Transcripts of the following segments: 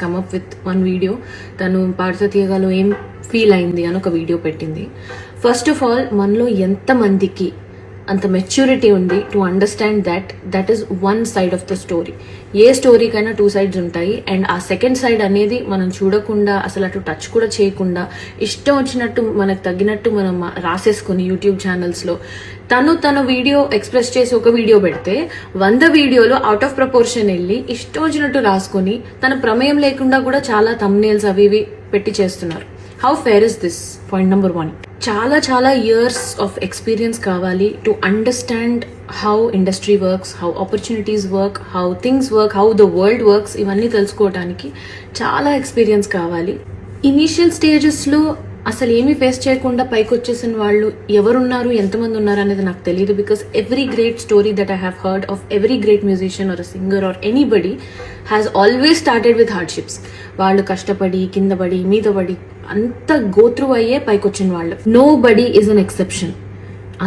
Come up with one video. తను పాడుతా తీయగాలో ఏం feel అయింది అని ఒక వీడియో పెట్టింది. ఫస్ట్ ఆఫ్ ఆల్ మనలో ఎంతమందికి అంత మెచ్యూరిటీ ఉంది to understand that is one side of the story. ఏ స్టోరీకైనా టూ సైడ్స్ ఉంటాయి. అండ్ ఆ సెకండ్ సైడ్ అనేది మనం చూడకుండా, అసలు అటు టచ్ కూడా చేయకుండా, ఇష్టం వచ్చినట్టు మనకు తగ్గినట్టు మనం రాసేసుకుని యూట్యూబ్ ఛానల్స్లో తన వీడియో ఎక్స్ప్రెస్ చేసి ఒక వీడియో పెడితే 100 వీడియోలో అవుట్ ఆఫ్ ప్రపోర్షన్ వెళ్ళి ఇష్టం వచ్చినట్టు రాసుకొని తన ప్రమేయం లేకుండా కూడా చాలా థంబ్నెయిల్స్ అవి ఇవి పెట్టి చేస్తున్నారు. How fair is this? Point number 1. చాలా ఇయర్స్ ఆఫ్ ఎక్స్పీరియన్స్ కావాలి to understand how industry works, how opportunities work, how things work, how the world works. ఇవన్నీ తెలుసుకోవడానికి చాలా ఎక్స్పీరియన్స్ కావాలి. ఇనీషియల్ స్టేజెస్లో అసలు ఏమీ ఫేస్ చేయకుండా పైకి వచ్చేసిన వాళ్ళు ఎవరున్నారు, ఎంతమంది ఉన్నారు అనేది నాకు తెలియదు. Because every great story that I have heard of every great musician or singer or anybody has always started with hardships. వాళ్ళు కష్టపడి, కింద పడి, మీద పడి అంత గోత్రూ అయ్యే పైకి వచ్చిన వాళ్ళు. Nobody is an exception.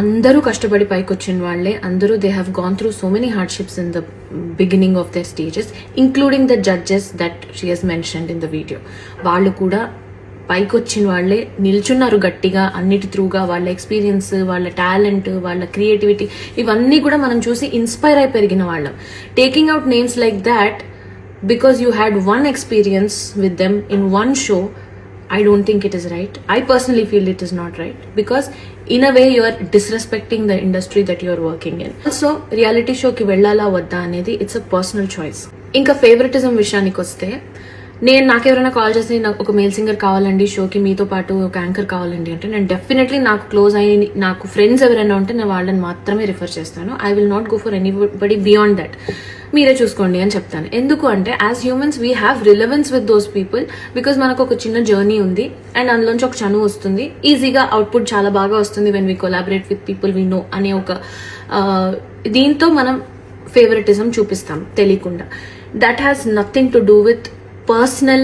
అందరూ కష్టపడి పైకి వచ్చిన వాళ్ళే. అందరూ they have gone through so many hardships in the beginning of their stages, including the judges that she has mentioned in the video. వాళ్ళు కూడా పైకి వచ్చిన వాళ్ళే నిల్చున్నారు గట్టిగా అన్నిటి త్రూగా. వాళ్ళ ఎక్స్పీరియన్స్, వాళ్ళ టాలెంట్, వాళ్ళ క్రియేటివిటీ ఇవన్నీ కూడా మనం చూసి ఇన్స్పైర్ అయి పెరిగిన వాళ్ళం. Taking out names like that because you had one experience with them in one show, I don't think it is right. I personally feel it is not right because in a way you are disrespecting the industry that you are working in. Also, reality show ki vellala vadda anedi it's a personal choice. Inka favoritism విషయానికి వస్తే, నేను నాకెవరైనా call చేసి నాకు ఒక male singer కావాలండి షోకి, మీతో పాటు ఒక యాంకర్ కావాలండి అంటే నేను డెఫినెట్లీ నాకు క్లోజ్ అయ్యి నాకు ఫ్రెండ్స్ ఎవరైనా ఉంటే నేను వాళ్ళని మాత్రమే రిఫర్ చేస్తాను. I will not go for anybody beyond that. మీరే చూసుకోండి అని చెప్తాను. ఎందుకు అంటే as humans we have relevance with those people because మనకు ఒక చిన్న జర్నీ ఉంది అండ్ అందులోంచి ఒక చనువు వస్తుంది. ఈజీగా అవుట్పుట్ చాలా బాగా వస్తుంది when we collaborate with people we know అనే ఒక దీంతో మనం ఫేవరెటిజం చూపిస్తాం తెలియకుండా. That has nothing to do with personal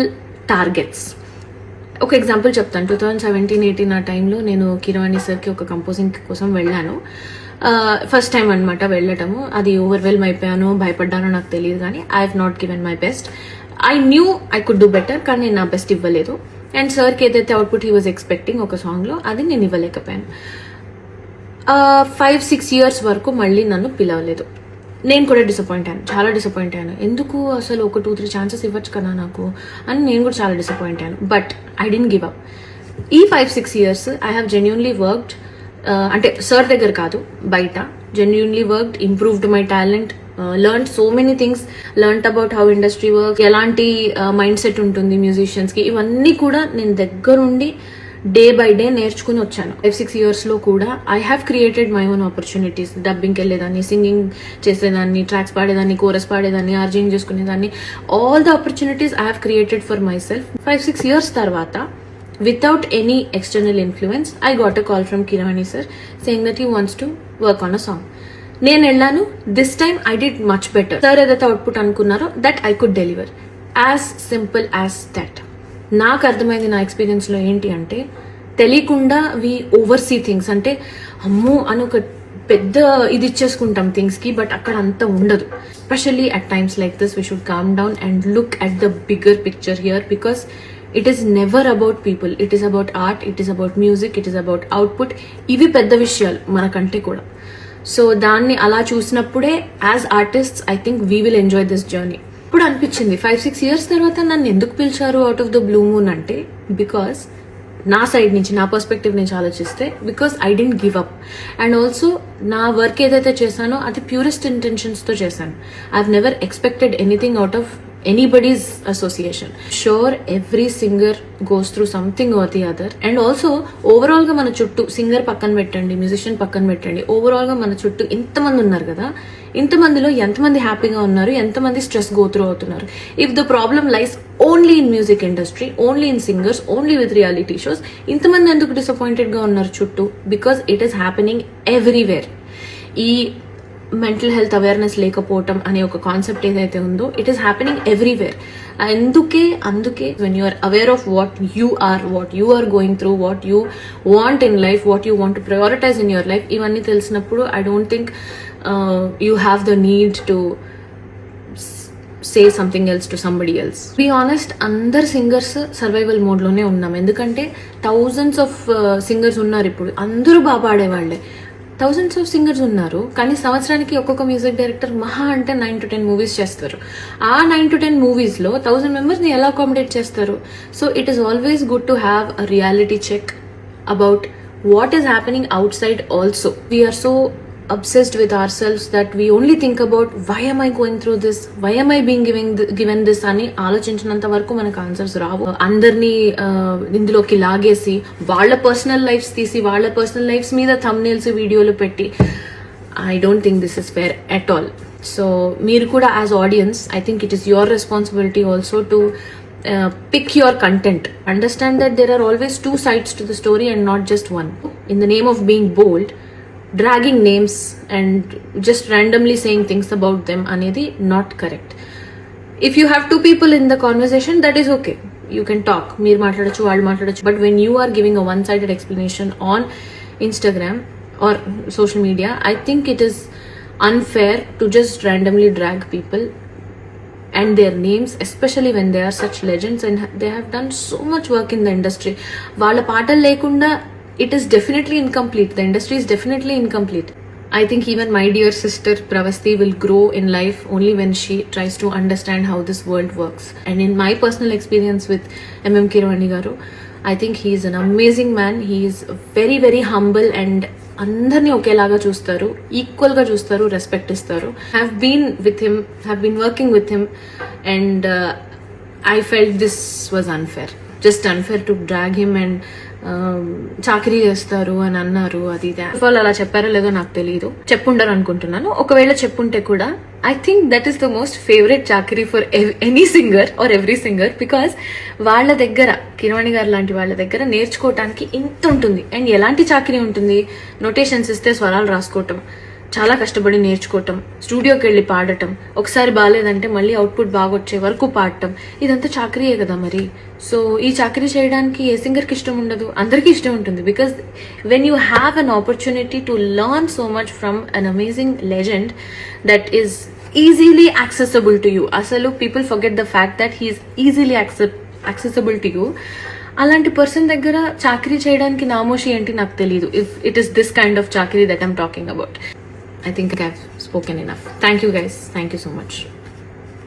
targets. ఒక ఎగ్జాంపుల్ చెప్తాను. 2017-18 ఆ టైంలో నేను కీరవాణి సార్కి ఒక కంపోజింగ్ కోసం వెళ్ళాను. ఫస్ట్ టైం అనమాట వెళ్ళటము. అది ఓవర్వెల్మ్ అయిపోయాను, భయపడ్డానో నాకు తెలియదు, కానీ I have not given my best. I knew I could do better, కానీ నేను నా బెస్ట్ ఇవ్వలేదు. అండ్ సార్కి ఏదైతే అవుట్పుట్ హీ వాజ్ ఎక్స్పెక్టింగ్ ఒక సాంగ్లో అది నేను ఇవ్వలేకపోయాను. 5-6 years వరకు మళ్ళీ నన్ను పిలవలేదు. నేను కూడా డిసప్పాయింట్ అయ్యాను, చాలా డిసప్పాయింట్ అయ్యాను. ఎందుకు అసలు ఒక 2-3 ఛాన్సెస్ ఇవ్వచ్చు కదా నాకు అని నేను కూడా చాలా డిసప్పాయింట్ అయ్యాను. But I didn't give up. ఈ 5-6 years I have genuinely worked, అంటే సార్ దగ్గర కాదు బయట, genuinely worked, improved my talent, learned so many things, learned about how industry work, ఎలాంటి మైండ్ సెట్ ఉంటుంది మ్యూజిషియన్స్కి, ఇవన్నీ కూడా నేను దగ్గరుండి డే బై డే నేర్చుకుని వచ్చాను. 5-6 years లో కూడా I have created my own opportunities. డబ్బింగ్కి వెళ్ళేదాన్ని, సింగింగ్ చేసేదాన్ని, ట్రాక్స్ పాడేదాన్ని, కోరస్ పాడేదాన్ని, ఆర్జింగ్ చేసుకునేదాన్ని. All the opportunities I have created for myself. 5-6 years తర్వాత without any external influence I got a call from Kiravani sir saying that he wants to work on a song. నేను వెళ్ళాను. This time I did much better. Sir ఏదైతే output అనుకున్నారో that I could deliver. As simple as that. నాకు అర్థమైంది నా ఎక్స్పీరియన్స్లో ఏంటి అంటే, తెలియకుండా వీ ఓవర్సీ థింగ్స్. అంటే అమ్మో అని ఒక పెద్ద ఇది ఇచ్చేసుకుంటాం థింగ్స్కి, బట్ అక్కడ అంత ఉండదు. Especially at times like this we should calm down and look at the bigger picture here because it is never about people. It is about art, it is about music, it is about output. ఇవి పెద్ద విషయాలు మనకంటే కూడా. So దాన్ని అలా చూసినప్పుడే as artists I think we will enjoy this journey. ఇప్పుడు అనిపించింది 5-6 years తర్వాత నన్ను ఎందుకు పిలిచారు out of the blue moon అంటే, బికాస్ నా సైడ్ నుంచి, నా పర్స్పెక్టివ్ నుంచి ఆలోచిస్తే, because I didn't give up. And also నా వర్క్ ఏదైతే చేశానో అది ప్యూరెస్ట్ ఇంటెన్షన్స్తో చేశాను. I have never expected anything out of anybody's association. Sure, every singer goes through something or the other. And also overall గా మన చుట్టూ, సింగర్ పక్కన పెట్టండి, మ్యూజిషియన్ పక్కన పెట్టండి, ఓవరాల్ గా మన చుట్టూ ఇంతమంది ఉన్నారు కదా, ఇంతమందిలో ఎంతమంది హ్యాపీగా ఉన్నారు, ఎంతమంది స్ట్రెస్ గో త్రూ అవుతున్నారు. If the problem lies only in music industry, only in singers, only with reality shows, ఇంతమంది ఎందుకు డిసప్పాయింటెడ్ గా ఉన్నారు చుట్టూ? Because it is happening everywhere. ఈ మెంటల్ హెల్త్ అవేర్నెస్ లేకపోవటం అనే ఒక కాన్సెప్ట్ ఏదైతే ఉందో, ఇట్ ఈస్ హ్యాపెనింగ్ ఎవ్రీవేర్. అందుకే when you are aware of what you are going through, what you want in life, what you want to prioritize in your life, ఇవన్నీ తెలిసినప్పుడు I don't think you have the need to say something else to somebody else. Be honest, అందరు singers survival మోడ్లోనే ఉన్నాం. ఎందుకంటే thousands of singers ఉన్నారు ఇప్పుడు, అందరూ బాగా పాడేవాళ్లే. థౌజండ్స్ ఆఫ్ సింగర్స్ ఉన్నారు, కానీ సంవత్సరానికి ఒక్కొక్క మ్యూజిక్ డైరెక్టర్ మహా అంటే 9 to 10 మూవీస్ చేస్తారు. ఆ 9 to 10 మూవీస్లో 1000 మెంబర్స్ని ఎలా అకామిడేట్ చేస్తారు? So it is always good to have a reality check about what is happening outside also. We are so obsessed with ourselves that we only think about why am I going through this, why am I being given this అని ఆలోచించినంత వరకు మనకు answers రావు. అందరినీ ఇందులోకి లాగేసి వాళ్ళ personal lifes తీసి వాళ్ళ personal lifes మీద థంబ్నెయిల్స్ వీడియోలు పెట్టి I don't think this is fair at all. So మీరు కూడా as audience, I think it is your responsibility also to pick your content. Understand that there are always two sides to the story and not just one. In the name of being bold, dragging names and just randomly saying things about them anedi not correct. If you have two people in the conversation, that is okay, you can talk, meer maatladochu vallu maatladochu. But when you are giving a one sided explanation on Instagram or social media, I think it is unfair to just randomly drag people and their names, especially when they are such legends and they have done so much work in the industry. Vaalla paatalu lekunda it is definitely incomplete. The industry is definitely incomplete. I think even my dear sister Pravasti will grow in life only when she tries to understand how this world works. And in my personal experience with MM Keeravani garu, I think he is an amazing man. He is very very humble and అందరినీ ఒకేలాగా చూస్తారు, equal గా చూస్తారు, respect ఇస్తారు. Have been working with him and I felt this was unfair, just unfair to drag him and చాకరీ చేస్తారు అని అన్నారు. అది వాళ్ళు అలా చెప్పారో లేదో నాకు తెలియదు, చెప్పుండరు అనుకుంటున్నాను. ఒకవేళ చెప్పుంటే కూడా I think that is the most favourite చాకరీ for any singer or every singer. Because వాళ్ళ దగ్గర, కిరవాణి గారు లాంటి వాళ్ళ దగ్గర నేర్చుకోవటానికి ఇంత ఉంటుంది. అండ్ ఎలాంటి చాకరీ ఉంటుంది? నోటేషన్స్ ఇస్తే స్వరాలు రాసుకోవటం, చాలా కష్టపడి నేర్చుకోవటం, స్టూడియోకి వెళ్ళి పాడటం, ఒకసారి బాగాలేదంటే మళ్ళీ అవుట్పుట్ బాగా వచ్చే వరకు పాడటం, ఇదంతా చాకరీయే కదా మరి. సో ఈ చాకరీ చేయడానికి ఏ సింగర్కి ఇష్టం ఉండదు? అందరికీ ఇష్టం ఉంటుంది. Because when you have an opportunity to learn so much from an amazing legend that is easily accessible to you. అసలు people forget the fact that he is easily accessible to you. అలాంటి person దగ్గర చాకరీ చేయడానికి నామోషి ఏంటి నాకు తెలియదు. If it is this kind of చాకరీ that I'm talking about. I think I've spoken enough. Thank you guys. Thank you so much.